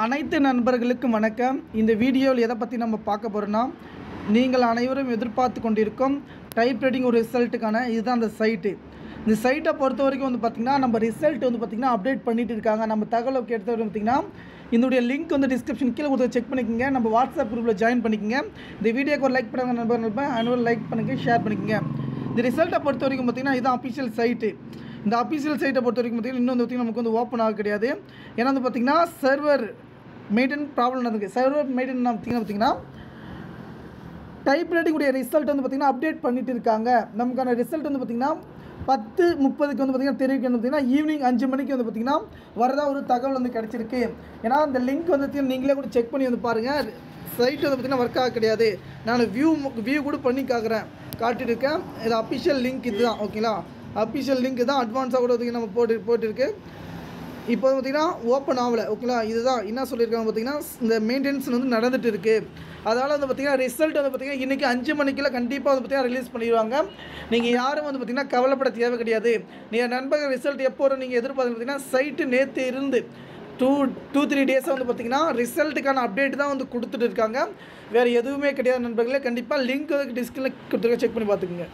அனைத்து நண்பர்களுக்கும் வணக்கம். இந்த வீடியோவில் எதை பற்றி நம்ம பார்க்க போகிறோன்னா, நீங்கள் அனைவரும் எதிர்பார்த்து கொண்டிருக்கும் டைப்ரைட்டிங் ஒரு ரிசல்ட்டுக்கான இதுதான் அந்த சைட்டு. இந்த சைட்டை பொறுத்த வரைக்கும் வந்து பார்த்திங்கன்னா, நம்ம ரிசல்ட் வந்து பார்த்திங்கன்னா அப்டேட் பண்ணிட்டு இருக்காங்க. நம்ம தகவல் எடுத்தவரை பார்த்திங்கன்னா, இதனுடைய லிங்க் வந்து டிஸ்கிரிப்ஷன் கீழே கொடுத்து செக் பண்ணிக்கோங்க. நம்ம வாட்ஸ்அப் குரூப்பில் ஜாயின் பண்ணிக்கோங்க. இந்த வீடியோக்கு ஒரு லைக் பண்ணுங்கள் நண்பர்கள், அனைவரும் லைக் பண்ணுங்கள், ஷேர் பண்ணிக்கோங்க. இந்த ரிசல்ட்டை பொறுத்த வரைக்கும் பார்த்திங்கன்னா, இதுதான் அஃபிஷியல் சைட்டு. இந்த அஃபிஷியல் சைட்டை பொறுத்த வரைக்கும் பார்த்திங்கன்னா, இன்னும் வந்து பார்த்திங்கன்னா நமக்கு வந்து ஓப்பன் ஆக கிடையாது. ஏன்னா வந்து பார்த்திங்கன்னா சர்வர் மெயின்டைன் ப்ராப்ளம் நடந்துருக்கு. சர்வர் மெயின்டைன் பார்த்திங்கன்னா டைப்ரைட்டிங் உடைய ரிசல்ட் வந்து பார்த்திங்கன்னா அப்டேட் பண்ணிட்டு இருக்காங்க. நமக்கான ரிசல்ட் வந்து பார்த்திங்கன்னா 10:30க்கு வந்து பார்த்திங்கன்னா தெரிவிக்க வந்து பார்த்திங்கன்னா ஈவினிங் 5 மணிக்கு வந்து பார்த்திங்கன்னா வரதா ஒரு தகவல் வந்து கிடச்சிருக்கு. ஏன்னா அந்த லிங்க் வந்து நீங்களே கூட செக் பண்ணி வந்து பாருங்கள். சைட் வந்து பார்த்திங்கன்னா ஒர்க் ஆக கிடையாது. நான் வியூ கூட பண்ணி காட்டிட்டு இருக்கேன். இது அஃபிஷியல் லிங்க் இது தான். ஓகேங்களா, அஃபிஷியல் லிங்க் தான். அட்வான்ஸாக கூட பார்த்திங்கன்னா நம்ம போட்டுருக்கு. இப்போ வந்து பார்த்திங்கன்னா ஓப்பன் ஆகலை. ஓகேங்களா, இதுதான் என்ன சொல்லியிருக்காங்க பார்த்திங்கன்னா, இந்த மெயின்டெனன்ஸ் வந்து நடந்துகிட்டு இருக்குது. அதனால் வந்து பார்த்திங்கன்னா ரிசல்ட் வந்து பார்த்திங்கன்னா இன்றைக்கி 5 மணிக்குள்ள கண்டிப்பாக வந்து பார்த்திங்கன்னா ரிலீஸ் பண்ணிடுவாங்க. நீங்கள் யாரும் வந்து பார்த்திங்கன்னா கவலைப்பட தேவை கிடையாது. நீங்கள் நண்பர்கள் ரிசல்ட் எப்போ வரும் நீங்கள் எதிர்பார்த்து பார்த்திங்கன்னா சைட்டு நேற்று இருந்து 2-3 டேஸாக வந்து பார்த்திங்கன்னா ரிசல்ட்டுக்கான அப்டேட் தான் வந்து கொடுத்துட்டு இருக்காங்க. வேறு எதுவுமே கிடையாது நண்பர்களே. கண்டிப்பாக லிங்க் டிஸ்கிரிப்ஷனில் கொடுத்துருக்க, செக் பண்ணி பார்த்துக்குங்க.